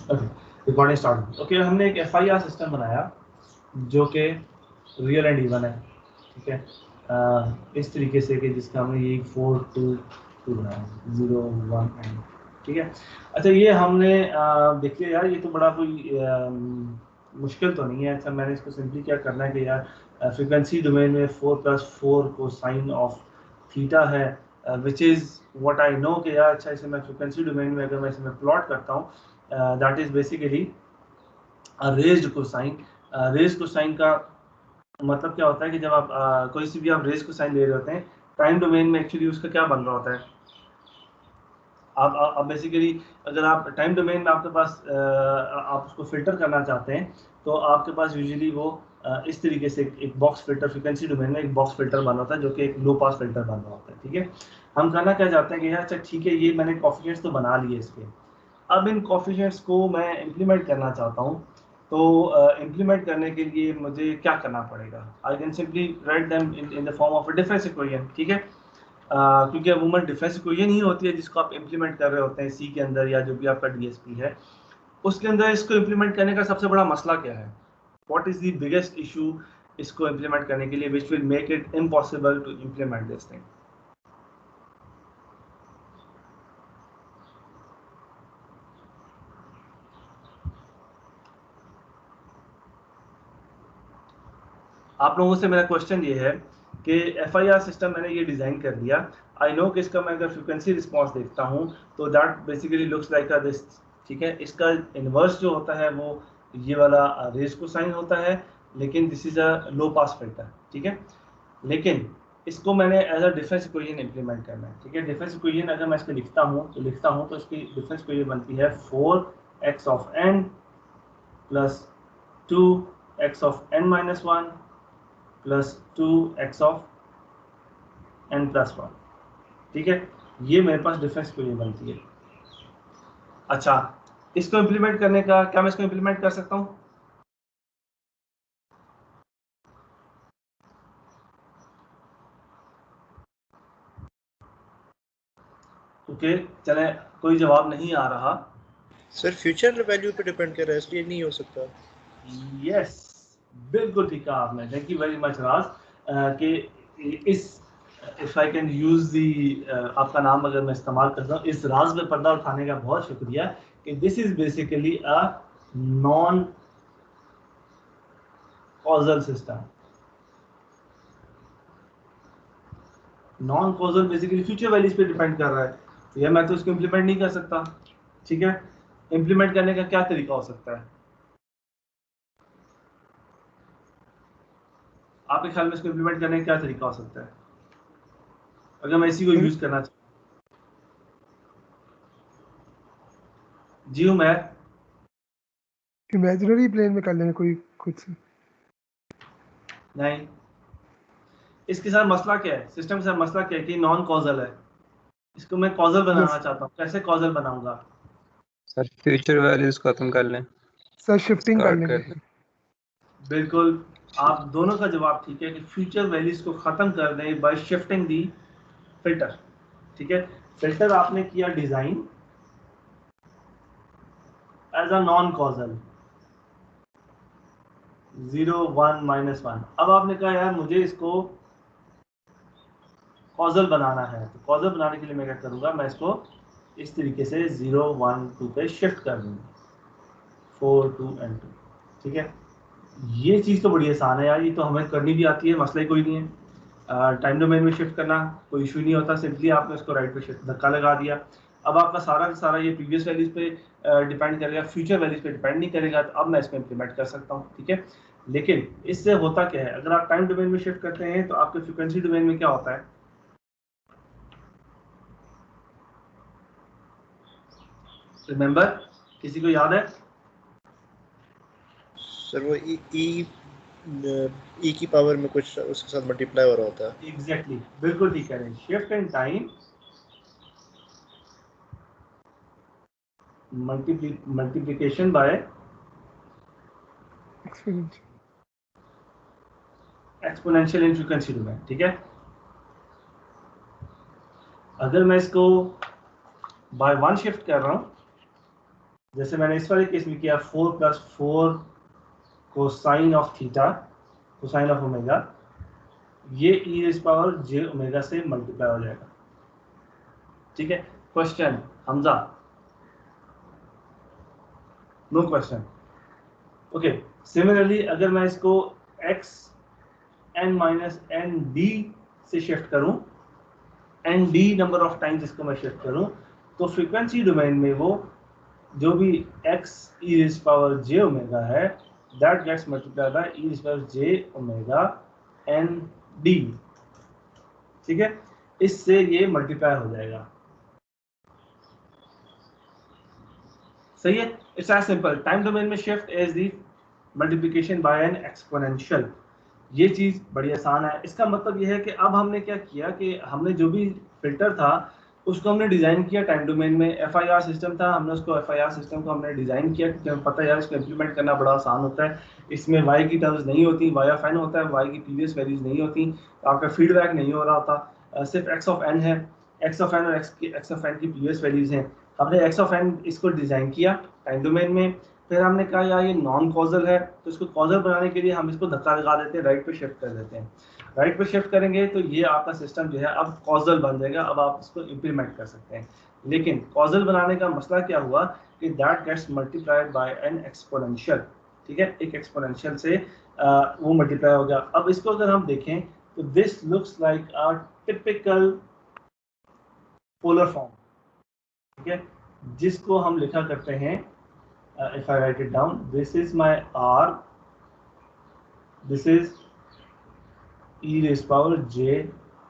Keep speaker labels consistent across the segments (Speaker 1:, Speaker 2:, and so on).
Speaker 1: Recording start. Okay, हमने एक FIR system बनाया जो कि रियल एंड इवन है, ठीक है, इस तरीके से कि जिसका हमने ये 4 2 2 बनाया, 0 1 एंड, ठीक है। अच्छा, ये हमने देखिए यार, ये तो बड़ा कोई मुश्किल तो नहीं है। अच्छा, मैंने इसको सिंपली क्या करना है कि यार फ्रीक्वेंसी डोमेन में 4+4 को साइन ऑफ थीटा है, which is what I know कि यार, अच्छा इसे मैं फ्रीक्वेंसी डोमेन में अगर मैं इसे प्लॉट करता हूँ, that is basically raised cosine. Raised cosine का मतलब क्या होता है कि जब आप कोई सी भी आप रेज्ड कोसाइन ले रहे होते हैं टाइम डोमेन में, एक्चुअली उसका क्या बन रहा होता है, आप बेसिकली अगर आप टाइम डोमेन में आपके पास आप उसको फिल्टर करना चाहते हैं तो आपके पास यूजुअली वो इस तरीके से एक बॉक्स फिल्टर, फ्रीक्वेंसी डोमेन में एक बॉक्स फिल्टर बना होता है जो कि एक लो पास फिल्टर बन रहा होता है, ठीक है। हम करना क्या चाहते हैं कि यार अच्छा ठीक है, ये मैंने कोएफिशिएंट्स तो बना लिए इसके, अब इन कोएफिशिएंट्स को मैं इम्प्लीमेंट करना चाहता हूँ। तो इम्प्लीमेंट करने के लिए मुझे क्या करना पड़ेगा? I can simply write them in the form of a difference equation, ठीक है। क्योंकि अमूमन डिफरेंस इक्वेशन ही होती है जिसको आप इम्प्लीमेंट कर रहे होते हैं सी के अंदर या जो भी आपका डीएसपी है उसके अंदर। इसको इम्प्लीमेंट करने का सबसे बड़ा मसला क्या है? What is the biggest issue इसको इम्प्लीमेंट करने के लिए which will make it impossible to implement this thing? आप लोगों से मेरा क्वेश्चन ये है कि FIR सिस्टम मैंने ये डिज़ाइन कर दिया, आई नो कि इसका मैं अगर फ्रिक्वेंसी रिस्पॉन्स देखता हूँ तो that basically looks like a this, ठीक है। इसका इन्वर्स जो होता है वो ये वाला रेज कोसाइन होता है, लेकिन this is a low pass filter, ठीक है। लेकिन इसको मैंने as a difference equation implement करना है, ठीक है। डिफरेंस इक्वेशन अगर मैं इसको लिखता हूँ तो इसकी डिफरेंस इक्वेशन बनती है 4x of n plus 2x of n-1 plus 2x of n+1, ठीक है। ये मेरे पास डिफरेंस इक्वेशन बनती है। अच्छा, इसको इंप्लीमेंट करने का क्या मैं इसको इंप्लीमेंट कर सकता हूँ? ओके, चले, कोई जवाब नहीं आ रहा।
Speaker 2: सर फ्यूचर वैल्यू पे डिपेंड कर रहा है, इसलिए नहीं हो सकता।
Speaker 1: यस, बिल्कुल ठीक कहा आपने, थैंक यू वेरी मच राज। कि इस if I can use the आपका नाम अगर मैं इस्तेमाल करता हूँ, इस राज में पर्दा उठाने का बहुत शुक्रिया कि this is basically a non causal system. Non causal basically future values पे डिपेंड कर रहा है, तो यह मैं तो इसको इम्प्लीमेंट नहीं कर सकता, ठीक है। इम्प्लीमेंट करने का क्या तरीका हो सकता है आपके ख्याल में? इसको इम्प्लीमेंट करने का क्या तरीका हो सकता है अगर मैं इसी को यूज करना चाहूँ? जी उमैर,
Speaker 3: इमेजिनरी प्लेन में कर लेंगे कोई खुद से।
Speaker 1: नहीं, इसके साथ मसला क्या है, सिस्टम के साथ मसला क्या है कि नॉन कॉजल है। इसको मैं कॉजल बनाना चाहता हूँ, कैसे कॉजल बनाऊंगा?
Speaker 4: सर फ्यूचर वैल्यूज खत्म कर लें,
Speaker 3: सर शिफ्टिंग कर
Speaker 4: स्टार्ट
Speaker 3: लेंगे।
Speaker 4: कर दें।
Speaker 1: बिल्कुल, आप दोनों का जवाब ठीक है कि फ्यूचर वैल्यूज को खत्म कर दें बाय शिफ्टिंग दी फिल्टर, ठीक है। फिल्टर आपने किया design as a non causal 0 1 -1। अब आपने कहा यार मुझे इसको कॉजल बनाना है, तो कॉजल बनाने के लिए मैं क्या करूंगा, मैं इसको इस तरीके से 0 1 2 पे शिफ्ट कर दूंगा, 4 2 and 2, ठीक है। ये चीज़ तो बड़ी आसान है यार, ये तो हमें करनी भी आती है, मसला ही कोई नहीं है। टाइम डोमेन में शिफ्ट करना कोई इशू नहीं होता, सिंपली आपने उसको राइट पे शिफ्ट धक्का लगा दिया। अब आपका सारा का सारा ये प्रीवियस वैल्यूज पे डिपेंड करेगा, फ्यूचर वैल्यूज पे डिपेंड नहीं करेगा, तो अब मैं इसको इम्प्लीमेंट कर सकता हूँ, ठीक है। लेकिन इससे होता क्या है, अगर आप टाइम डोमेन में शिफ्ट करते हैं तो आपके फ्रीक्वेंसी डोमेन में क्या होता है? रिमेंबर, किसी को याद है?
Speaker 2: सर वो ई की पावर में कुछ उसके साथ मल्टीप्लाई हो रहा होता है।
Speaker 1: एग्जैक्टली, बिल्कुल ठीक कह रहे हैं, shift in time multiplication bye exponential in frequency domain, ठीक है। अगर मैं इसको बाय 1 शिफ्ट कर रहा हूँ जैसे मैंने इस वाले केस में किया 4 + 4 cosine of theta, cosine of omega, ये e⁻j⍵ से मल्टीप्लाई हो जाएगा। ठीक है, question Hamza? No question. Okay, similarly अगर मैं इसको x n - nd से शिफ्ट करूं, nd नंबर ऑफ टाइम्स इसको मैं शिफ्ट करूं, तो फ्रीक्वेंसी डोमेन में वो जो भी x e⁻j⍵ है, that gets multiplied bye e⁻j⍵nd। ठीक है, इससे ये मल्टीप्लाई हो जाएगा। सही है, it's as simple. Time domain में shift is the multiplication by an exponential. ये चीज बड़ी आसान है। इसका मतलब ये है कि अब हमने क्या किया कि हमने जो भी फिल्टर था उसको हमने डिजाइन किया टाइम डोमेन में। FIR सिस्टम था, हमने उसको FIR सिस्टम को हमने डिजाइन किया क्योंकि हमें पता है यार इसको इंप्लीमेंट करना बड़ा आसान होता है। इसमें y की टर्म्स नहीं होती, y ऑफ n होता है, y की प्रीवियस वैल्यूज नहीं होती, आपका फीडबैक नहीं हो रहा होता, सिर्फ x ऑफ n है, x ऑफ n और x ऑफ n की प्रीवियस वैल्यूज हैं। हमने x ऑफ n इसको डिजाइन किया टाइम डोमेन में, फिर हमने कहा यार ये नॉन कॉजल है, तो इसको कॉजल बनाने के लिए हम इसको धक्का लगा देते हैं, राइट पे शिफ्ट कर देते हैं। राइट पे शिफ्ट करेंगे तो ये आपका सिस्टम जो है अब कॉजल बन जाएगा, अब आप इसको इंप्लीमेंट कर सकते हैं। लेकिन कॉजल बनाने का मसला क्या हुआ कि that gets multiplied by an exponential. ठीक है, एक एक्सपोनेंशियल से वो मल्टीप्लाई हो गया। अब इसको अगर हम देखें तो this looks like a typical polar form. ठीक है, जिसको हम लिखा करते हैं, if I write it down, this is my r, this is e⁻j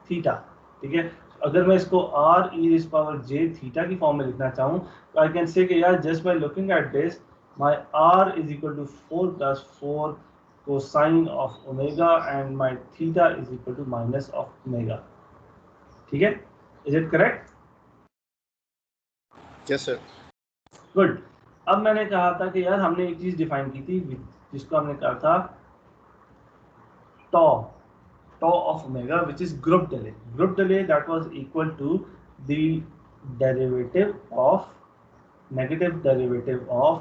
Speaker 1: theta. ठीक है, अगर मैं इसको r e⁻j थीटा की फॉर्म में लिखना चाहूँ तो आई कैन से कि यार just by looking at this my r is equal to 4 + 4 cosine of omega and my theta is equal to minus of omega। ठीक है, is it correct?
Speaker 2: Yes sir.
Speaker 1: Good. अब मैंने कहा था कि यार हमने एक चीज डिफाइन की थी जिसको हमने कहा था tau of omega, which is group delay। Group delay that was equal to the derivative of negative derivative of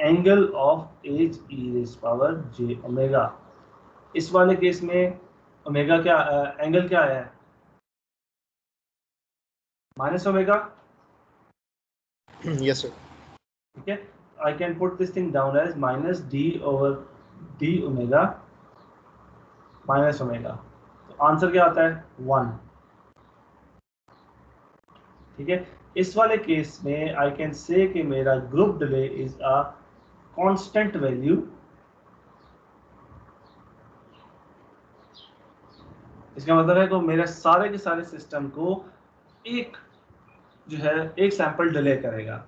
Speaker 1: angle of h e⁻j⍵। इस वाले केस में ओमेगा क्या एंगल क्या है? -ω।
Speaker 2: Yes sir.
Speaker 1: ठीक है, I can put this thing down as -d/d omega -ω। तो answer क्या आता है? 1। ठीक है, इस वाले केस में आई कैन से कि मेरा group delay is a constant value. इसका मतलब है कि मेरे सारे के सारे सिस्टम को एक जो है एक सैंपल डिले करेगा।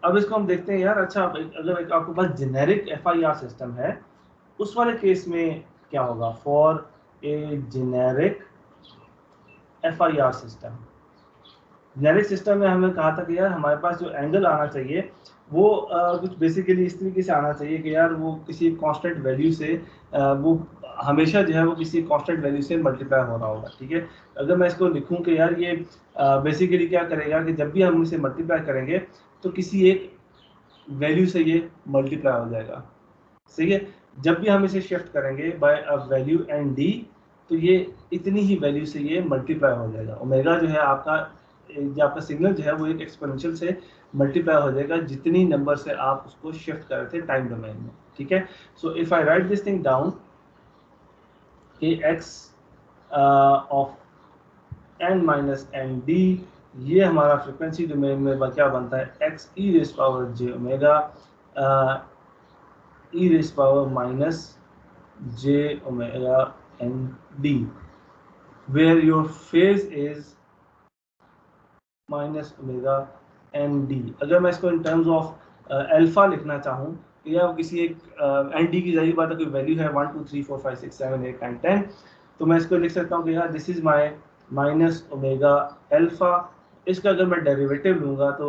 Speaker 1: अब इसको हम देखते हैं यार। अच्छा, अगर आपके पास जेनेरिक FIR सिस्टम है उस वाले केस में क्या होगा? For a generic FIR system, generic system में हमने कहा था कि यार हमारे पास जो एंगल आना चाहिए वो कुछ बेसिकली इस तरीके से आना चाहिए कि यार वो किसी कांस्टेंट वैल्यू से वो हमेशा जो है वो किसी कांस्टेंट वैल्यू से मल्टीप्लाई हो रहा होगा। ठीक है, अगर मैं इसको लिखूं कि यार ये बेसिकली क्या करेगा कि जब भी हम इसे मल्टीप्लाई करेंगे तो किसी एक वैल्यू से ये मल्टीप्लाई हो जाएगा। सही है, जब भी हम इसे शिफ्ट करेंगे by a value n d तो ये इतनी ही वैल्यू से ये मल्टीप्लाई हो जाएगा। ओमेगा जो है आपका सिग्नल जो है वो एक एक्सपोनेंशियल से मल्टीप्लाई हो जाएगा जितनी नंबर से आप उसको शिफ्ट कर रहे थे टाइम डोमेन में। ठीक है, so if I write this thing down कि x of n minus n d, ये हमारा फ्रिक्वेंसी डोमेन में क्या बनता है? x e⁻j⍵ e⁻j⍵nd, where your phase is -ω_nd। अगर मैं इसको इन टर्म्स ऑफ अल्फा लिखना चाहूँ या किसी एक nd की जाहिर बात है कोई वैल्यू है 1 2 3 4 5 6 7 8 9 10, तो मैं इसको लिख सकता हूँ कि यार दिस इज माय -ω∝। इसका अगर मैं डेरिवेटिव लूँगा तो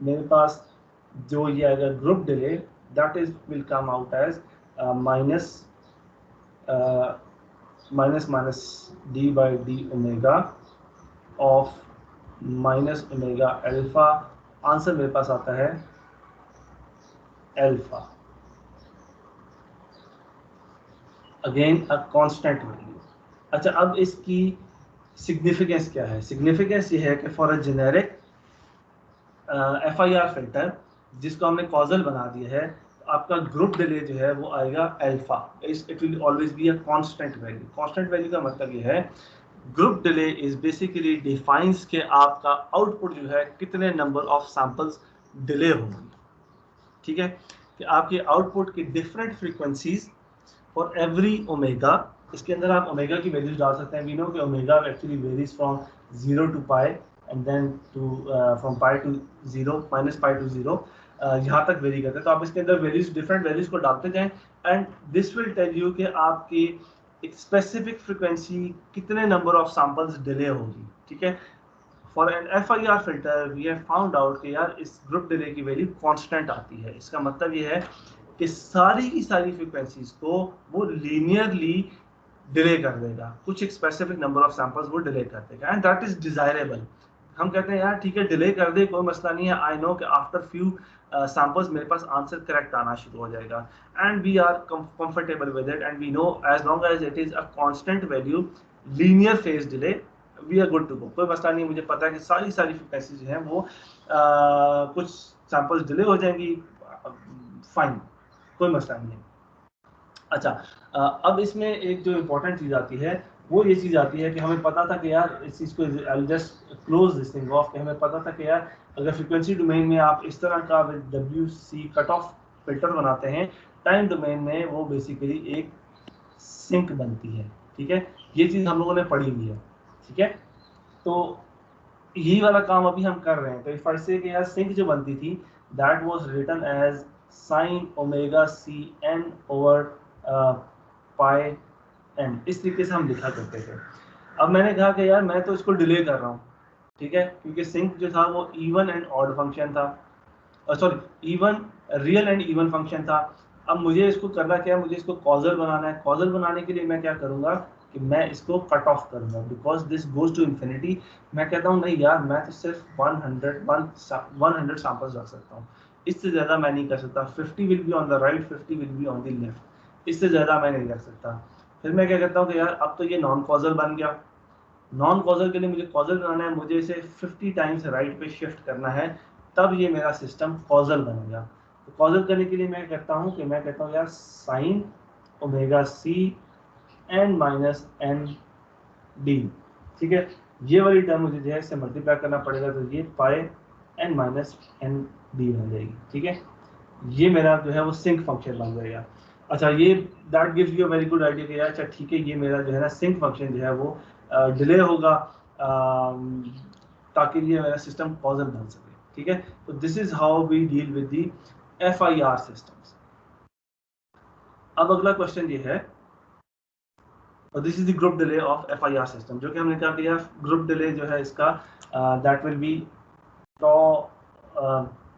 Speaker 1: मेरे पास जो ये आएगा group delay, that is will come out as -d/d of -ω∝। Answer मेरे पास आता है alpha, again a constant value. अच्छा, अब इसकी सिग्निफिकेंस क्या है? सिग्निफिकेंस ये है कि for a generic FIR filter जिसको हमने कॉजल बना दिया है, तो आपका ग्रुप डिले जो है वो आएगा alpha. It will always be a constant value. Constant value का मतलब ये है group delay is basically defines के आपका आउटपुट जो है कितने नंबर ऑफ सैंपल्स डिले होंगी. ठीक है, कि आपके आउटपुट की different frequencies for every omega. इसके अंदर आप ओमेगा की वैल्यूज डाल सकते हैं. वी नो कि omega actually varies from 0 to pi and then to from pi to 0 minus pi to 0 यहाँ तक वेरी करते हैं. तो आप इसके अंदर वैल्यूज, डिफरेंट वैल्यूज को डालते जाएं and this will tell you कि आपकी एक स्पेसिफिक फ्रीक्वेंसी कितने नंबर ऑफ सैंपल्स डिले होगी. ठीक है, for an FIR filter we have found out कि यार इस ग्रुप डिले की वैल्यू कांस्टेंट आती है. इसका मतलब ये है कि सारी की सारी फ्रीक्वेंसीज को वो लीनियरली डिले कर देगा, कुछ एक स्पेसिफिक नंबर ऑफ सैंपल्स वो डिले कर देगा एंड दैट इज डिजायरेबल. हम कहते हैं यार ठीक है डिले कर दे, कोई मसला नहीं है. आई नो कि आफ्टर फ्यू सैंपल्स मेरे पास आंसर करेक्ट आना शुरू हो जाएगा and we are comfortable with it and we know as long as it is a constant value linear phase delay we are good to go. कोई मसला नहीं, मुझे पता है कि सारी फ्रीक्वेंसी जो है वो कुछ सैंपल्स डिले हो जाएंगी, फाइन, कोई मसला नहीं है. अच्छा, अब इसमें एक जो इम्पोर्टेंट चीज़ आती है वो ये चीज़ आती है कि हमें पता था कि यार इस चीज़ को I will just close this thing of, कि हमें पता था कि यार अगर फ्रीक्वेंसी डोमेन में आप इस तरह का WC कट ऑफ फिल्टर बनाते हैं, टाइम डोमेन में वो बेसिकली एक सिंक बनती है. ठीक है, ये चीज़ हम लोगों ने पढ़ी हुई है. ठीक है, तो यही वाला काम अभी हम कर रहे हैं. तो इफ आई से कि यार सिंक जो बनती थी that was written as sin omega CN over pi n. इस तरीके से हम लिखा करते थे. अब मैंने कहा कि यार मैं तो इसको डिले कर रहा हूँ. ठीक है, क्योंकि सिंक जो था वो इवन एंड ऑड फंक्शन था, sorry even real and even function था. अब मुझे इसको करना क्या है, मुझे इसको कॉजल बनाना है. कॉजल बनाने के लिए मैं क्या करूँगा कि मैं इसको कट ऑफ करूँगा because this goes to infinity. मैं कहता हूँ नहीं यार मैं तो सिर्फ 100 सैंपल्स रख सकता हूँ, इससे ज़्यादा मैं नहीं कर सकता. 50 will be on the right, 50 will be on the left, इससे ज़्यादा मैं नहीं कर सकता. फिर मैं क्या कहता हूँ कि यार अब तो ये नॉन कॉजल बन गया. नॉन कॉजल के लिए मुझे कॉजल बनाना है, मुझे इसे 50 टाइम्स राइट पे शिफ्ट करना है, तब ये मेरा सिस्टम कॉजल बनेगा. तो कॉजल करने के लिए मैं कहता हूँ कि मैं कहता हूँ यार sine omega CN minus ND. ठीक है, ये वाली टर्म मुझे जो है इससे मल्टीप्लाई करना पड़ेगा, तो ये पाई N माइनस ND बन जाएगी. ठीक है, ये मेरा जो है वो सिंक फंक्शन बन जाएगा. अच्छा, ये that gives you a very good idea कि यार अच्छा ठीक है ये मेरा जो है ना सिंक फंक्शन जो है वो डिले होगा ताकि ये मेरा सिस्टम कॉजल बन सके. ठीक है, तो this is how we deal with the FIR systems. अब अगला क्वेश्चन ये है, और this is the group delay of FIR system, जो कि हमने कहा कि यार ग्रुप डिले जो है इसका that will be tau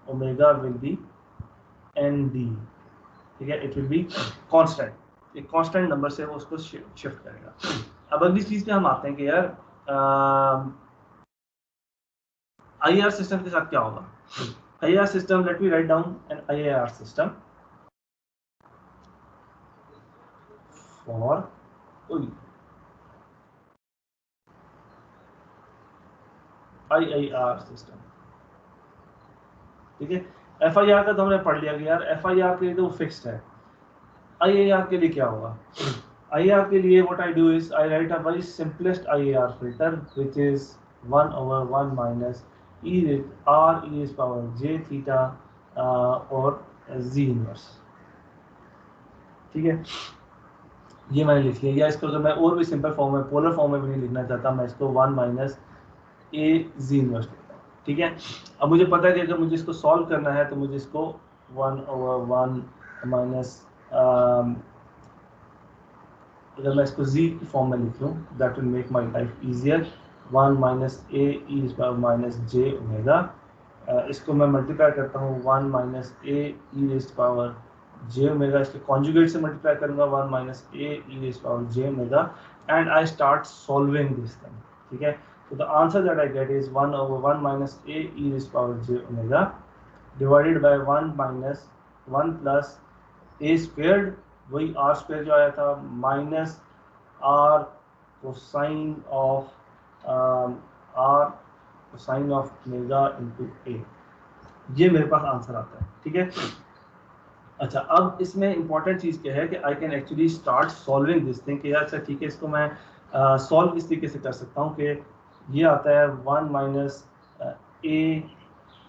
Speaker 1: omega will be ND. ठीक है, इट विल बी कांस्टेंट, एक कांस्टेंट नंबर से वो उसको शिफ्ट करेगा. अब अगली चीज पे हम आते हैं कि यार IAR सिस्टम के साथ क्या होगा. IAR system, let me write down an IAR system for IAR system. ठीक है, FIR का तो हमने पढ़ लिया कि यार FIR के लिए तो वो फिक्स्ड है. IAR के लिए क्या होगा? IAR के लिए what I do is I write a very simplest IAR filter which is 1 over 1 minus e raised power j theta और z inverse. ठीक है, ये मैंने लिख लिया. या इसको अगर मैं और भी सिंपल फॉर्म में, पोलर फॉर्म में भी नहीं लिखना चाहता, मैं इसको 1 माइनस a z इनवर्स लिखता हूँ. ठीक है, अब मुझे पता है कि अगर मुझे इसको सॉल्व करना है तो मुझे इसको 1 over 1 माइनस अगर मैं इसको z की फॉर्म में लिख लूँ that will make my life easier. 1 minus a e minus j omega. इसको मैं मल्टीप्लाई करता हूँ 1 minus a e raised power j omega. इसके कॉन्जुगेट से मल्टीप्लाई करूँगा 1 minus a e raised power j omega and I start solving this thing. ठीक है, so the answer that I get is 1 over 1 minus a e raised power j omega divided by 1 minus 1 plus a squared, वही r square जो आया था, minus r cosine of r cosine of omega into a. ये मेरे पास answer आता है, ठीक है। अच्छा, अब इसमें इंपॉर्टेंट चीज़ क्या है कि I can actually start solving this thing कि अच्छा ठीक है, इसको मैं सॉल्व इस तरीके से कर सकता हूँ कि ये आता है 1 minus a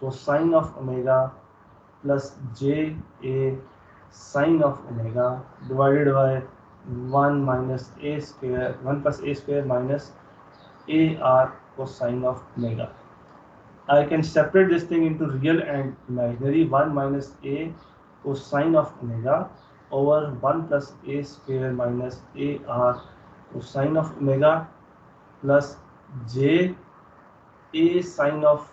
Speaker 1: cosine of omega plus j a sine of omega divided by 1 minus a square 1 plus a square minus a r cosine of omega. I can separate this thing into real and imaginary. 1 minus a cosine of omega over 1 plus a square minus a r cosine of omega plus j a sine of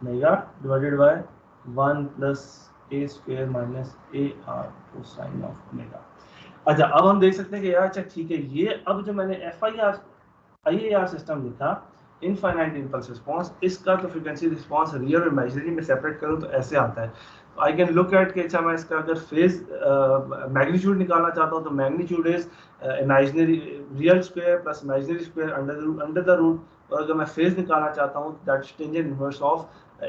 Speaker 1: omega divided by 1 plus a square minus a r cosine of omega। अच्छा, अब हम देख सकते हैं कि यार अच्छा ठीक है, ये अब जो मैंने IAR सिस्टम लिखा, इनफाइनाइट इम्पल्स रिस्पांस, इसका तो फ्रीक्वेंसी रिस्पांस रियल और इमेजिनरी में सेपरेट करूं तो ऐसे आता है। आई कैन लुक एट कि अच्छा मैं इसका अगर फेज मैग्नीट्यूड निकालना चाहता हूं तो magnitude is imaginary real square plus imaginary square under the root, और अगर मैं फेज निकालना चाहता हूं that is tangent inverse of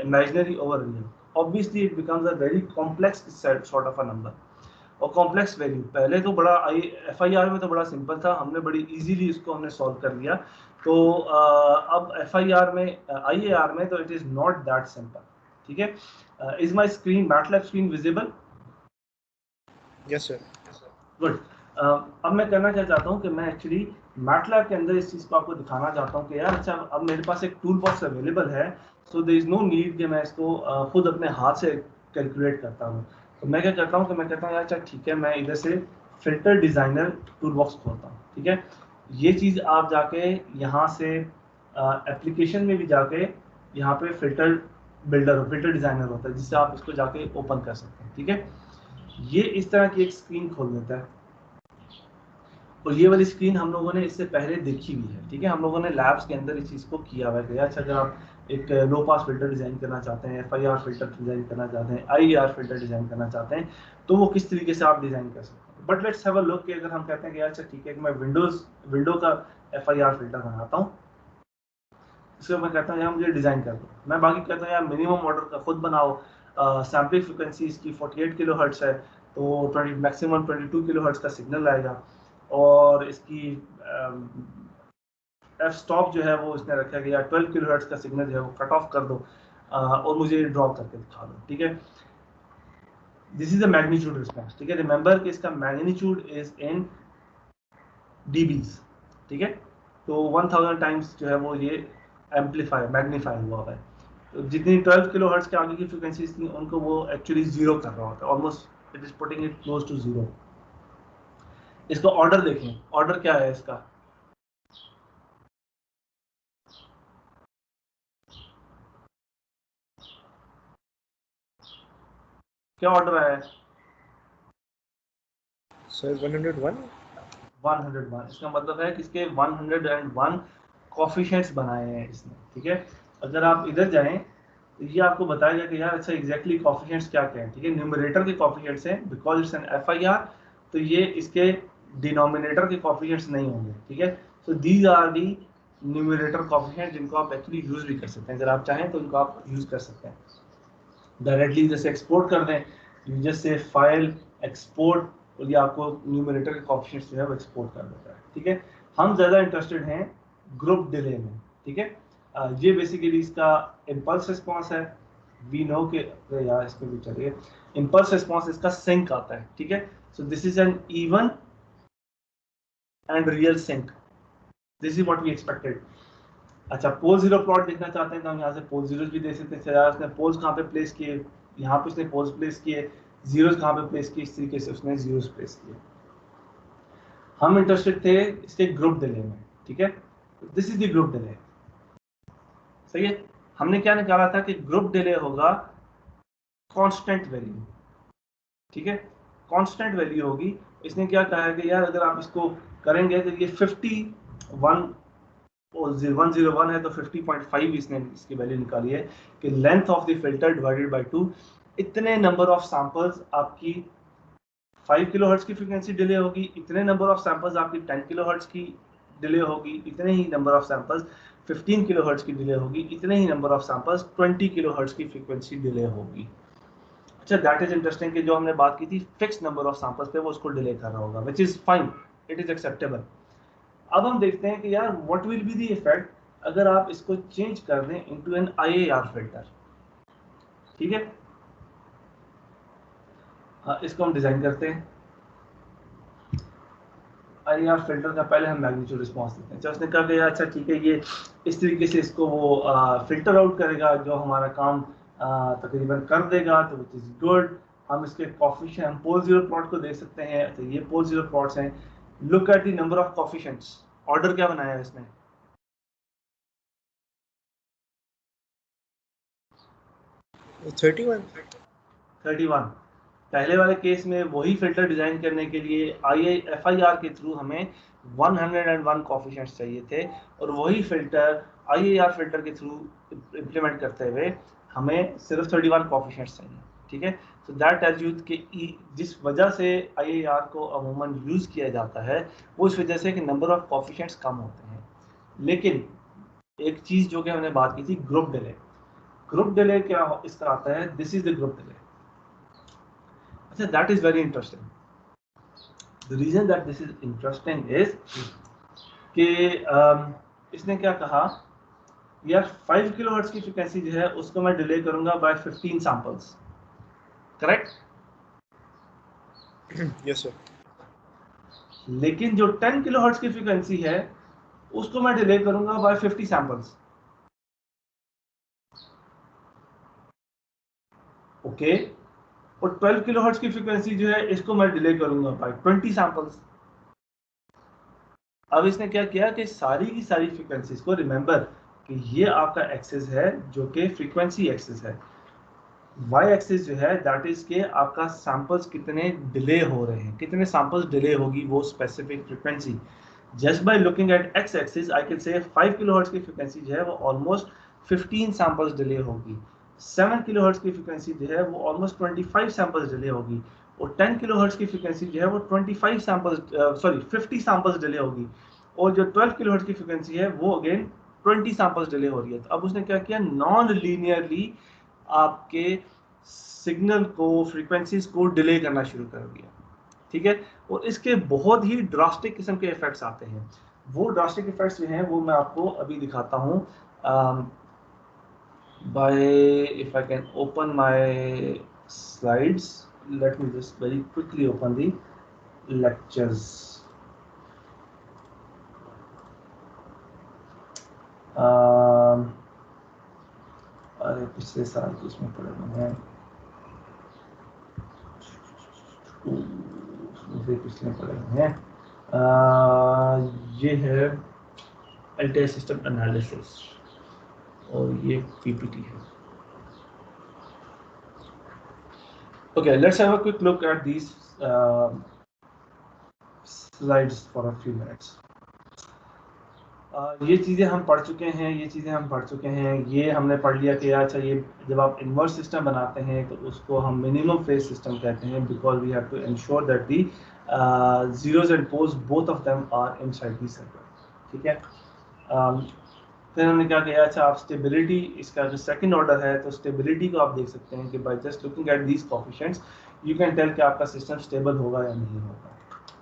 Speaker 1: imaginary over real. Obviously it becomes a very complex sort of a number और कॉम्प्लेक्स वैल्यू। पहले तो बड़ा FIR में तो बड़ा सिंपल था, हमने बड़ी इजीली इसको हमने सॉल्व कर लिया। तो अब FIR में IAR में तो it is not that simple, ठीक है। Is my screen MATLAB screen visible?
Speaker 2: Yes sir.
Speaker 1: Good. अब मैं करना क्या चाहता हूँ कि मैं एक्चुअली मैटलैब के अंदर इस चीज़ को आपको दिखाना चाहता हूँ कि यार अच्छा अब मेरे पास एक टूल बॉक्स अवेलेबल है, so there is no need कि मैं इसको खुद अपने हाथ से कैलकुलेट करता हूँ। तो मैं क्या करता हूँ कि मैं कहता हूँ यार अच्छा ठीक है, मैं इधर से फिल्टर डिज़ाइनर टूल बॉक्स खोलता हूँ, ठीक है। ये चीज़ आप जाके यहाँ से एप्लीकेशन में भी जाके यहाँ पे फिल्टर डिज़ाइनर होता है जिससे आप इसको जाके ओपन कर सकते हैं, ठीक है। ये इस तरह की एक स्क्रीन खोल देता है और ये वाली स्क्रीन हम लोगों ने इससे पहले देखी हुई है, ठीक है। हम लोगों ने लैब्स के अंदर इस चीज़ को किया हुआ है। अच्छा, अगर आप एक लो पास फिल्टर डिज़ाइन करना चाहते हैं, FIR फिल्टर डिज़ाइन करना चाहते हैं, IAR फिल्टर डिज़ाइन करना चाहते हैं, तो वो किस तरीके से आप डिज़ाइन कर सकते हैं। But let's have a look कि अगर हम कहते हैं कि अच्छा ठीक है कि मैं विंडो का FIR फिल्टर बनाता हूँ, इसको मैं कहता हूँ यार मुझे डिज़ाइन कर दो। मैं बाकी कहता हूँ यार मिनिमम ऑर्डर का खुद बनाओ, सैम्पलिंग फ्रिक्वेंसी इसकी 48 किलोहर्ट्ज़ है, तो मैक्सिमम 22 किलोहर्ट्ज़ का सिग्नल आएगा, और इसकी एफ स्टॉप जो है वो इसने रखा गया 12 किलोहर्ट्ज़ का सिग्नल जो है वो कट ऑफ कर दो और मुझे ड्रॉ करके दिखा दो, ठीक है। This is the magnitude response, ठीक है। रिमेंबर कि इसका मैग्नीट्यूड इज इन dBs, ठीक है। तो 1000 टाइम्स जो है वो ये मैग्नीफाई हुआ है। तो जितनी 12 किलोहर्ट्ज़ के आगे की फ्रीक्वेंसीज थी उनको वो एक्चुअली जीरो कर रहा होता है, almost it is putting it close to zero. इसका ऑर्डर देखें, ऑर्डर क्या है इसका, क्या ऑर्डर आया है
Speaker 2: सर 101।
Speaker 1: 101। इसका मतलब है कि इसके 101 कोफिशिएंट्स बनाए हैं इसने, ठीक है। अगर आप इधर जाएं तो ये आपको बताएगा कि यार अच्छा एग्जैक्टली कोफिशिएंट्स क्या क्या हैं, ठीक है। न्यूमरेटर के कोफिशिएंट्स हैं, बिकॉज इट्स एन FIR, तो ये इसके डिनोमिनेटर के कोफिशिएंट्स नहीं होंगे, ठीक है। So these are the numerator coefficient जिनको आप एक्चुअली यूज भी कर सकते हैं, अगर आप चाहें तो इनको आप यूज कर सकते हैं डायरेक्टली। जैसे एक्सपोर्ट कर दें, you just say file export, और ये आपको न्यूमरेटर के कोफिशिएंट्स जो है वो एक्सपोर्ट कर देता है, ठीक है। हम ज़्यादा इंटरेस्टेड हैं ग्रुप डिले में, ठीक है। ये बेसिकली इसका इम्पल्स रिस्पांस है। वी नो के यार इसमें भी चलिए, इम्पल्स रिस्पांस इसका सिंक आता है, ठीक है। So this is an even and real sinc, this is what we expected. अच्छा, पोल जीरो प्लॉट देखना चाहते हैं तो हम यहाँ से पोल जीरोज भी दे सकते हैं। यार उसने पोल्स कहाँ पे प्लेस किए, यहाँ पे उसने पोल्स प्लेस किए, जीरोज कहाँ पे प्लेस किए, इस तरीके से उसने जीरोज प्लेस किए। हम इंटरेस्टेड थे इसके ग्रुप डिले में, ठीक है। This is the group delay, सही है। हमने क्या निकाला था कि ग्रुप डिले होगा कांस्टेंट वैल्यू, ठीक है। कांस्टेंट वैल्यू होगी। इसने क्या कहा है कि यार अगर आप इसको करेंगे तो ये 51 और 101 है तो 50.5 इसने इसकी वैल्यू निकाली है कि length of the filter divided by 2 इतने नंबर ऑफ सैंपल्स आपकी 5 किलोहर्ट्ज की फ्रीक्वेंसी डिले होगी, इतने नंबर ऑफ सैंपल्स आपकी 10 किलोहर्ट्ज की डिले होगी, इतने ही नंबर ऑफ सैंपल्स 15 किलोहर्ट्ज की डिले होगी, इतने ही नंबर ऑफ सैंपल्स 20 किलोहर्ट्ज की फ्रीक्वेंसी डिले होगी। अच्छा, दैट इज इंटरेस्टिंग कि जो हमने बात की थी फिक्स नंबर ऑफ सैंपल्स पे, वो उसको डिले कर रहा होगा, which is fine, it is acceptable. अब हम देखते हैं कि यार what will be the effect अगर आप इसको चेंज कर दें इनटू एन आईएआर फिल्टर। ठीक है, इसको हम डिजाइन करते हैं। आईआर फिल्टर का पहले हम मैग्नीट्यूड रिस्पांस देते हैं। उसने कहा कि अच्छा ठीक है, ये इस तरीके से इसको वो फिल्टर आउट करेगा, जो हमारा काम तकरीबन कर देगा, तो विच इज गुड। हम इसके कोफिशिएंट, हम पोल जीरो प्लॉट को देख सकते हैं। तो ये पोल जीरो प्लॉट्स हैं। Look at the number of coefficients. Order क्या बनाया है इसमें? 31। पहले वाले केस में वही फिल्टर डिजाइन करने के लिए एफआईआर के थ्रू हमें 101 कोफिशिएंट्स चाहिए थे, और वही फिल्टर आईएआर फिल्टर के थ्रू इंप्लीमेंट करते हुए हमें सिर्फ 31 कोफिशिएंट्स चाहिए। ठीक है, तो दैट टेल्स यू कि जिस वजह से आईएआर को अमूमन यूज किया जाता है वो इस वजह से कि नंबर ऑफ कोफिशिएंट्स कम होते हैं। लेकिन एक चीज जो कि हमने बात की थी, ग्रुप डिले। ग्रुप डिले क्या इसका आता है? This is the group delay. अच्छा, that is very interesting. The reason that this is interesting is कि इसने क्या कहा यार 5 किलोहर्ट्ज की फ्रीक्वेंसी जो है उसको मैं डिले करूंगा by 15 samples, correct?
Speaker 2: Yes sir.
Speaker 1: लेकिन जो 10 किलोहर्ट्ज की फ्रीक्वेंसी है उसको मैं डिले करूंगा बाय 50 सैंपल्स। ओके, और 12 किलोहर्ट्ज की फ्रीक्वेंसी जो है इसको मैं डिले करूंगा बाय 20 सैंपल्स। अब इसने क्या किया कि सारी की सारी फ्रीक्वेंसीज को, रिमेंबर कि ये आपका एक्सिस है जो कि फ्रीक्वेंसी एक्सिस है, वाई एक्सिस जो है दैट इज के आपका सैंपल्स कितने डिले हो रहे हैं, कितने सैंपल्स डिले होगी वो specific frequency. Just by looking at x axis I can say 5 kilohertz की फ्रीक्वेंसी जो है वो ऑलमोस्ट 15 सैंपल्स डिले होगी। 7 किलोहर्ट्ज की फ्रीक्वेंसी जो है वो ऑलमोस्ट 25 सैंपल्स डिले होगी, और 10 किलोहर्ट्ज की फ्रीक्वेंसी जो है वो 25 सैंपल्स 50 सैंपल्स डिले होगी, और जो 12 किलोहर्ट्ज की फ्रीक्वेंसी है वो अगेन 20 सैंपल्स डिले हो रही है। तो अब उसने क्या किया, नॉन लीनियरली आपके सिग्नल को, फ्रीक्वेंसीज को डिले करना शुरू कर दिया। ठीक है, और इसके बहुत ही ड्रास्टिक किस्म के इफेक्ट्स आते हैं। वो ड्रास्टिक इफेक्ट्स जो हैं वो मैं आपको अभी दिखाता हूँ। by if I can open my slides, let me just very quickly open the lectures. अरे पिछले साल तो इसमें पड़े हुए हैं, पिछले पड़े हुए हैं। ये है एलटीआई सिस्टम एनालिसिस और ये पीपीटी है। Okay, let's have a quick look at these slides for a few minutes. ये चीज़ें हम पढ़ चुके हैं, ये हमने पढ़ लिया कि अच्छा ये जब आप इन्वर्स सिस्टम बनाते हैं तो उसको हम मिनिमम फेज सिस्टम कहते हैं, because we have to ensure that the zeros and poles both of them are inside the circle. ठीक है, फिर हमने क्या किया, अच्छा आप स्टेबिलिटी, इसका जो सेकंड ऑर्डर है तो स्टेबिलिटी को आप देख सकते हैं कि by just looking at these coefficients you can tell कि आपका सिस्टम स्टेबल होगा या नहीं होगा।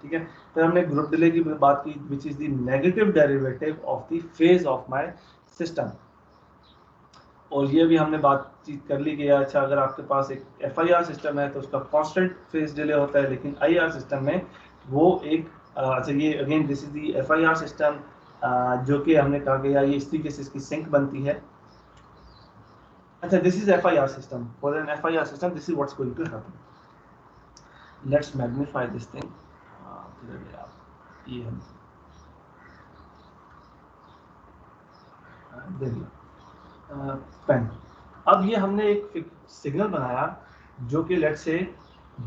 Speaker 1: ठीक है, फिर हमने ग्रुप डिले की बात की, which is the negative derivative of the phase of my system, और ये भी हमने बातचीत कर ली कि अच्छा अगर आपके पास एक एफआईआर सिस्टम है तो उसका कांस्टेंट फेज डिले होता है, लेकिन आईआर सिस्टम में वो एक अच्छा ये again this is the FIR system, जो कि हमने कहा कि यार ये इस तरीके से इसकी सिंक बनती है। अच्छा, this is FIR system, for an FIR system this is what's going to happen. Let's magnify this thing. ये हम पेन, अब ये हमने एक सिग्नल बनाया जो कि let's say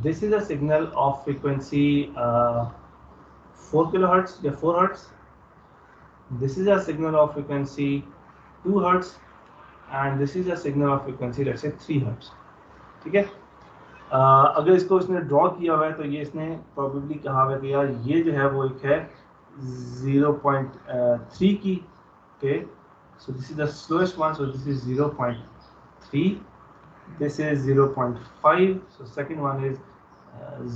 Speaker 1: this is a signal of frequency 4 kilohertz या 4 hertz, this is a signal of frequency 2 hertz, and this is a signal of frequency let's say 3 hertz. ठीक है। अगर इसको इसने ड्रॉ किया हुआ है तो ये इसने प्रोबेबली कहा हुआ है कि यार ये जो है वो एक है 0.3 की, okay, so this is the slowest one, so this is 0.3, this is 0.5, so second one is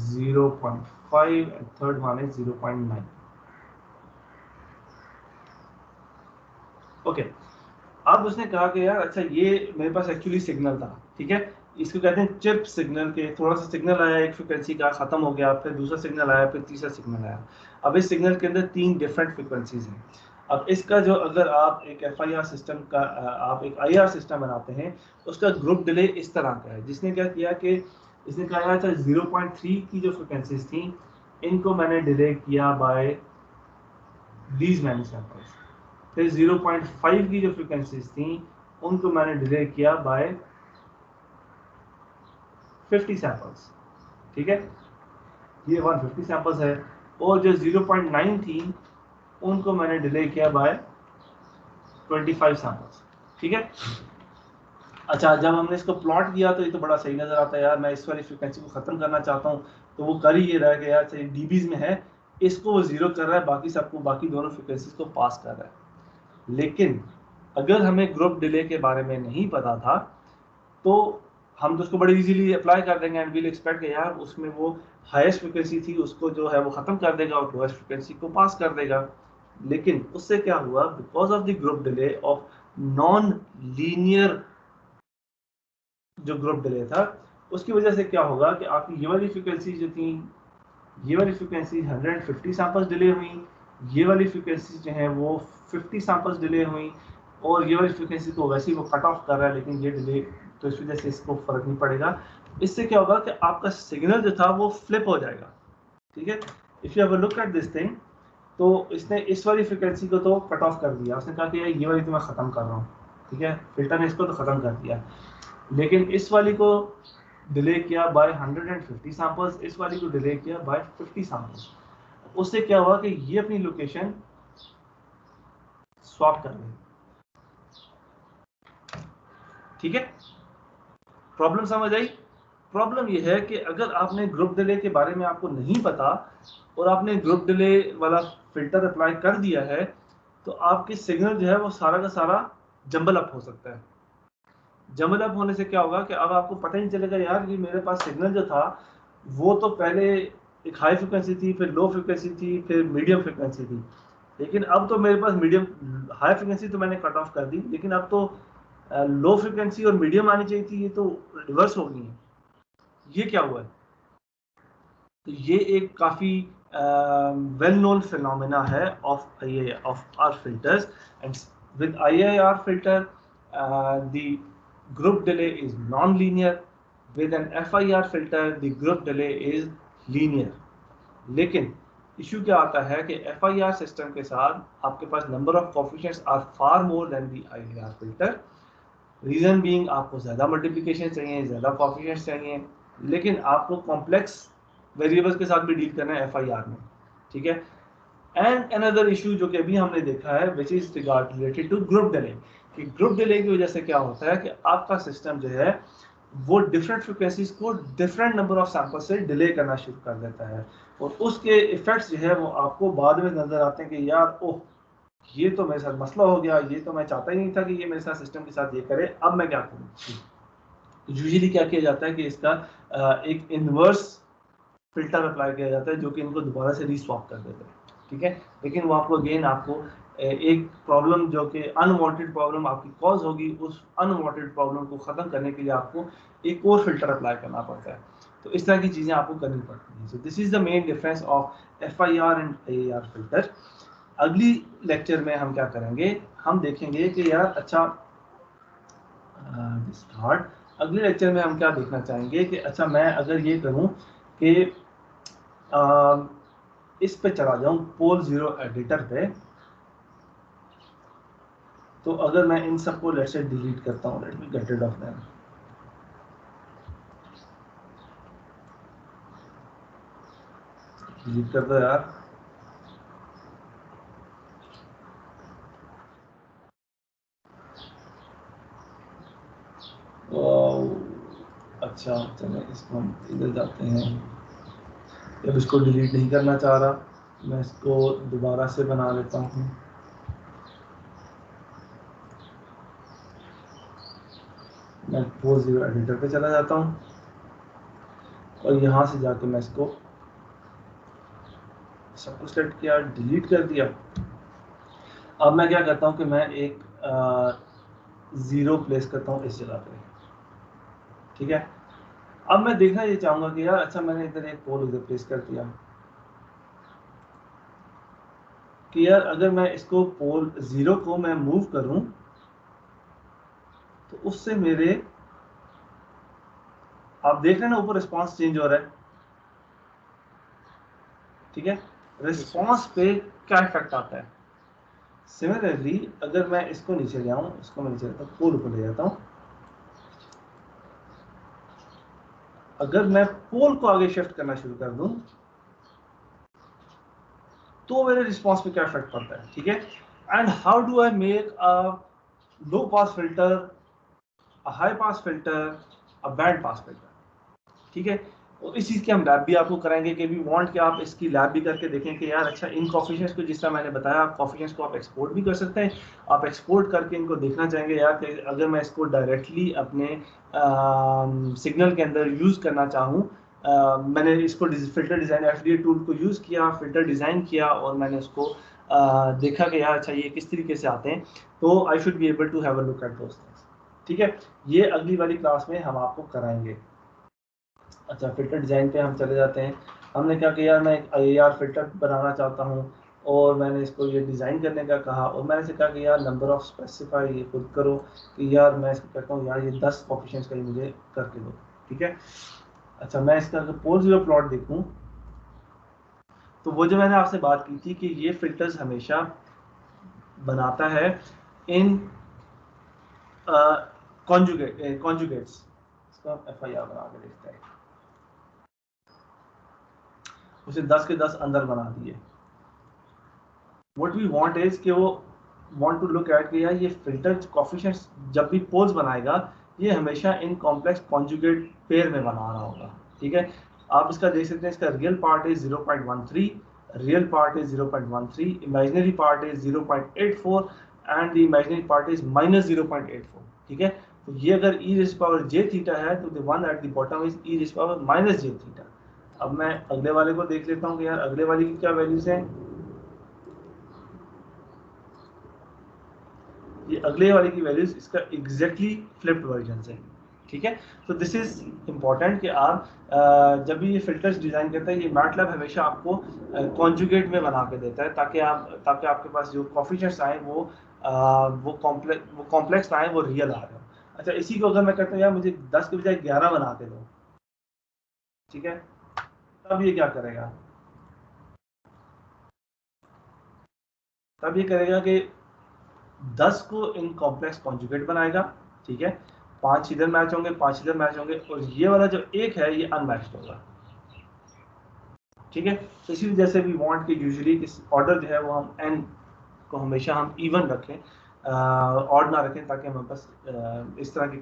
Speaker 1: 0.5 and third one is 0.9. Okay, अब उसने कहा कि यार अच्छा ये मेरे पास एक्चुअली सिग्नल था, ठीक है, इसको कहते हैं चिप सिग्नल के, थोड़ा सा सिग्नल आया एक फ्रिक्वेंसी का, खत्म हो गया, फिर दूसरा सिग्नल आया, फिर तीसरा सिग्नल आया। अब इस सिग्नल के अंदर 3 डिफरेंट फ्रिक्वेंसीज हैं। अब इसका जो अगर आप एक FIR सिस्टम का आप एक IR सिस्टम बनाते हैं, उसका ग्रुप डिले इस तरह का है। जिसने क्या किया कि इसने कहा था 0.3 की जो फ्रिक्वेंसीज थी इनको मैंने डिले किया बाय दीज मैनी सैंपल्स, फिर 0.5 की जो फ्रिक्वेंसीज थी उनको मैंने डिले किया बाय 50 सैंपल्स, ठीक है, ये 150 सैंपल्स है, और जो 0.9 थी उनको मैंने डिले किया बाय 25 सैंपल्स, ठीक है। अच्छा, जब हमने इसको प्लॉट किया तो ये तो बड़ा सही नजर आता है, यार मैं इस वाली फ्रिक्वेंसी को खत्म करना चाहता हूँ, तो वो कर ही ये रहा है कि यार सही डीबीज में है, इसको वो जीरो कर रहा है, बाकी सबको बाकी दोनों फ्रिक्वेंसीज को पास कर रहा है। लेकिन अगर हमें ग्रुप डिले के बारे में नहीं पता था तो हम तो उसको बड़ी इजीली अप्लाई कर देंगे एंड वील एक्सपेक्ट कि यार उसमें वो हाईएस्ट फ्रिक्वेंसी थी उसको जो है वो खत्म कर देगा और लोएस्ट फ्रिक्वेंसी को पास कर देगा। लेकिन उससे क्या हुआ, because of the group delay of non linear जो ग्रुप डिले था, उसकी वजह से क्या होगा कि आपकी ये वाली फ्रिक्वेंसी जो थी, ये वाली फ्रिक्वेंसी 150 सैंपल्स डिले हुई, ये वाली फ्रिक्वेंसी जो है वो 50 सैंपल्स डिले हुई, और ये वाली फ्रिक्वेंसी तो वैसे ही वो कट ऑफ कर रहा है, लेकिन ये डिले तो इस वजह से इसको फर्क नहीं पड़ेगा। इससे क्या होगा कि आपका सिग्नल जो था वो फ्लिप हो जाएगा, ठीक है। If you have a look at this thing, तो इसने इस वाली फ्रिक्वेंसी को तो कट ऑफ कर दिया, उसने कहा कि ये वाली तो मैं ख़त्म कर रहा हूँ, ठीक है, फिल्टर ने इसको तो ख़त्म कर दिया, लेकिन इस वाली को डिले किया बाय 150 सैंपल्स, इस वाली को डिले किया बाय 50 सैंपल्स। उससे क्या हुआ कि ये अपनी लोकेशन स्वैप कर गई, ठीक है। प्रॉब्लम समझ आई? प्रॉब्लम ये है कि अगर आपने ग्रुप डिले के बारे में आपको नहीं पता और आपने ग्रुप डिले वाला फिल्टर अप्लाई कर दिया है, तो आपकी सिग्नल जो है वो सारा का सारा जंबल अप हो सकता है। जंबल अप होने से क्या होगा कि अब आपको पता ही नहीं चलेगा यार कि मेरे पास सिग्नल जो था वो तो पहले एक हाई फ्रिक्वेंसी थी, फिर लो फ्रिक्वेंसी थी, फिर मीडियम फ्रिक्वेंसी थी, लेकिन अब तो मेरे पास मीडियम हाई फ्रिक्वेंसी तो मैंने कट ऑफ कर दी, लेकिन अब तो लो फ्रिक्वेंसी और मीडियम आनी चाहिए थी, ये तो रिवर्स हो गई है। ये क्या हुआ है? तो ये एक काफ़ी वेल नोन फिनोमेना है of our filters, and with IIR filter the group delay is non-linear, with an FIR filter the group delay is linear। लेकिन इशू क्या आता है कि FIR सिस्टम के साथ आपके पास number of coefficients are far more than the IIR filter. Reason being आपको ज़्यादा मल्टीप्लिकेशन चाहिए, ज़्यादा कोफिशिएंट्स चाहिए, लेकिन आपको कॉम्प्लेक्स वेरिएबल्स के साथ भी डील करना है FIR में, ठीक है। एंड अनदर इशू जो कि अभी हमने देखा है which is related to group delay, कि ग्रुप डिले की वजह से क्या होता है कि आपका सिस्टम जो है वो डिफरेंट फ्रिक्वेंसीज को डिफरेंट नंबर ऑफ सैंपल से डिले करना शुरू कर देता है, और उसके इफेक्ट्स जो है वो आपको बाद में नजर आते हैं कि यार ओह ये तो मेरे साथ मसला हो गया, ये तो मैं चाहता ही नहीं था कि ये मेरे साथ सिस्टम के साथ ये करे, अब मैं क्या करूँ। यूजुअली क्या किया जाता है कि इसका एक इनवर्स फिल्टर अप्लाई किया जाता है जो कि इनको दोबारा से रीस्वैप कर देता है, ठीक है। लेकिन वो आपको अगेन आपको एक प्रॉब्लम जो कि अनवांटेड प्रॉब्लम आपकी कॉज होगी, उस अनवांटेड प्रॉब्लम को ख़त्म करने के लिए आपको एक और फिल्टर अप्लाई करना पड़ता है। तो इस तरह की चीज़ें आपको करनी पड़ती हैं। So this is the main difference of FIR and IIR filter. अगली लेक्चर में हम क्या करेंगे, हम देखेंगे कि यार अच्छा अगले लेक्चर में हम क्या देखना चाहेंगे कि अच्छा मैं अगर ये करूं कि इस पे चला जाऊं पोल जीरो एडिटर पे, तो अगर मैं इन सबको लेट्स से डिलीट करता हूं, let me get rid of them, delete कर दो यार। अच्छा अच्छा चलो इसको हम इधर जाते हैं। अब इसको डिलीट नहीं करना चाह रहा, मैं इसको दोबारा से बना लेता हूँ। मैं 40 एडिटर पे चला जाता हूँ और यहाँ से जाके मैं इसको सब कुछ सेलेक्ट किया, डिलीट कर दिया। अब मैं क्या करता हूँ कि मैं एक 0 प्लेस करता हूँ इस जगह पे, ठीक है। अब मैं देखना ये चाहूँगा कि यार अच्छा मैंने इधर एक पोल इधर प्लेस कर दिया कि यार अगर मैं इसको पोल 0 को मैं मूव करूँ तो उससे मेरे, आप देख रहे हैं ना ऊपर रिस्पांस चेंज हो रहा है, ठीक है। रिस्पांस पे क्या इफेक्ट आता है। सिमिलरली अगर मैं इसको नीचे ले आऊं, इसको मैं नीचे लेता हूं, पोल को ले जाता हूं, अगर मैं पोल को आगे शिफ्ट करना शुरू कर दूं तो मेरे रिस्पांस पे क्या इफेक्ट पड़ता है, ठीक है। And how do I make a low pass filter, a high pass filter, a band pass filter, ठीक है। और इस चीज़ की हम लैब भी आपको कराएंगे कि भी वांट कि आप इसकी लैब भी करके देखें कि यार अच्छा इन कोफिशिएंट्स को, जिस तरह मैंने बताया, कोफिशिएंट्स को आप एक्सपोर्ट भी कर सकते हैं। आप एक्सपोर्ट करके इनको देखना चाहेंगे यार कि अगर मैं इसको डायरेक्टली अपने सिग्नल के अंदर यूज़ करना चाहूँ, मैंने इसको फिल्टर डिज़ाइन FDA टूल को यूज़ किया, फिल्टर डिज़ाइन किया और मैंने उसको देखा कि यार अच्छा ये किस तरीके से आते हैं, तो I should be able to have a look at those things, ठीक है। ये अगली वाली क्लास में हम आपको कराएंगे। अच्छा फिल्टर डिज़ाइन पे हम चले जाते हैं। हमने क्या किया, मैं एक AR फिल्टर बनाना चाहता हूँ और मैंने इसको ये डिज़ाइन करने का कहा और मैंने इसे कहा कि यार नंबर ऑफ स्पेसिफाई ये खुद करो कि यार मैं इसको कहता हूँ यार ये 10 कोफिशिएंट्स का ही मुझे करके दो, ठीक है। अच्छा मैं इसका अगर पोल 0 प्लॉट देखूँ तो वो जो मैंने आपसे बात की थी कि ये फिल्टर्स हमेशा बनाता है इन कॉन्जुगेट्स। इसका FIR बना के देखते हैं, उसे 10 के 10 अंदर बना दिए। व्हाट वी वांट इज कि वो वांट टू लुक एट कि यार ये फिल्टर कोफिशिएंट्स जब भी पोल्स बनाएगा ये हमेशा इन कॉम्प्लेक्स कॉन्जुगेट पेयर में बना रहा होगा, ठीक है। आप इसका देख सकते हैं, इसका real part is 0.13, real part is 0.13, imaginary part is 0.84 and the imaginary part is -0.84, ठीक है। तो ये अगर e rays power j theta है तो the one at the bottom is e rays power -j theta. अब मैं अगले वाले को देख लेता हूँ कि यार अगले वाले की क्या वैल्यूज हैं। ये अगले वाले की वैल्यूज इसका एग्जैक्टली फ्लिप्ड वर्जन है, ठीक है। तो दिस इज इम्पॉर्टेंट कि आप जब भी ये फिल्टर्स डिजाइन करते हैं ये मैटलैब हमेशा आपको कॉन्जुगेट में बना के देता है ताकि आपके पास जो कोफिशिएंट्स आए वो कॉम्प्लेक्स आए, वो रियल आ रहे हो। अच्छा इसी को अगर मैं कहता हूँ यार मुझे 10 के बजाय 11 बना के दो, ठीक है, तब ये क्या करेगा, तब ये करेगा कि 10 को इन कॉम्प्लेक्स कॉन्जुगेट बनाएगा, ठीक है। 5 इधर मैच होंगे, 5 इधर मैच होंगे और ये वाला जो एक है ये अनमैच्ड होगा, ठीक है। तो इसी वजह से वी वांट कि यूजुअली इस ऑर्डर जो है वो हम n को हमेशा हम इवन रखें, ऑड ना रखें, ताकि हमें बस इस तरह की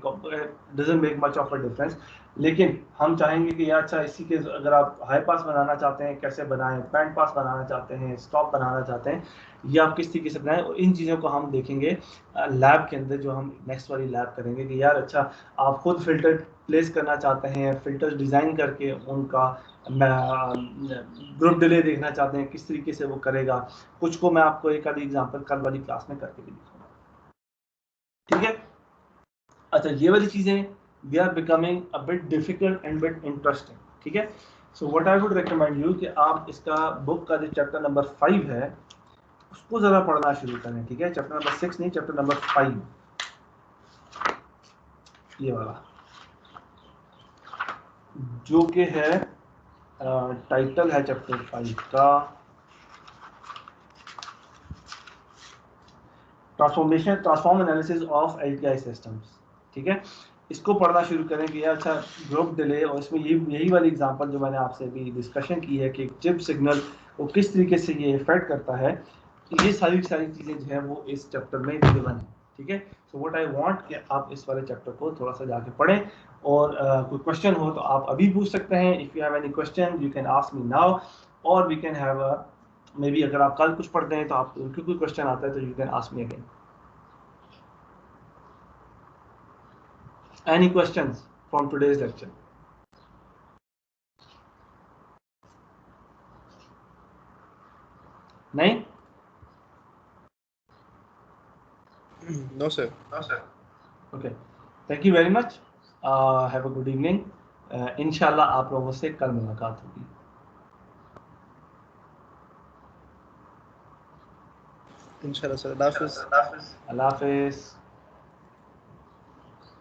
Speaker 1: doesn't make much of a difference. लेकिन हम चाहेंगे कि यार अच्छा इसी के अगर आप हाई पास बनाना चाहते हैं कैसे बनाएं, बैंड पास बनाना चाहते हैं, स्टॉप बनाना चाहते हैं, ये आप किस तरीके से बनाएं, और इन चीज़ों को हम देखेंगे लैब के अंदर, जो हम नेक्स्ट वाली लैब करेंगे कि यार अच्छा आप खुद फिल्टर प्लेस करना चाहते हैं, फिल्टर्स डिज़ाइन करके उनका ग्रुप डिले देखना चाहते हैं किस तरीके से वो करेगा। कुछ को मैं आपको एक आधी एग्जांपल कल वाली क्लास में करके भी दिखाऊंगा, ठीक है। अच्छा ये वाली चीजें they are becoming a bit difficult and bit interesting, ठीक है। So what I would recommend you कि आप इसका बुक का जो चैप्टर नंबर 5 है उसको जरा पढ़ना शुरू करें, ठीक है। चैप्टर नंबर 6 नहीं, चैप्टर नंबर 5 ये वाला जो कि है टाइटल है चैप्टर 5 का transform analysis of LTI systems, ठीक है। इसको पढ़ना शुरू करें कि यार अच्छा ग्रुप डिले, और इसमें यही वाली एग्जांपल जो मैंने आपसे अभी डिस्कशन की है कि चिप सिग्नल को किस तरीके से ये इफेक्ट करता है, तो ये सारी चीज़ें जो है वो इस चैप्टर में गिवन है, ठीक है। सो व्हाट आई वांट कि आप इस वाले चैप्टर को थोड़ा सा जाके पढ़ें, और कोई क्वेश्चन हो तो आप अभी पूछ सकते हैं। If you have any question you can ask me now, और we can have maybe अगर आप कल कुछ पढ़ते हैं तो आप कोई क्वेश्चन आता है तो you can ask me again. Any questions from today's lecture? नहीं?
Speaker 2: No sir.
Speaker 1: Okay, thank you very much, have a good evening. इंशाल्लाह आप लोगों से कल मुलाकात होगी।
Speaker 2: Inshallah sir. Allah Hafiz.
Speaker 1: अल्लाह हाफिज़।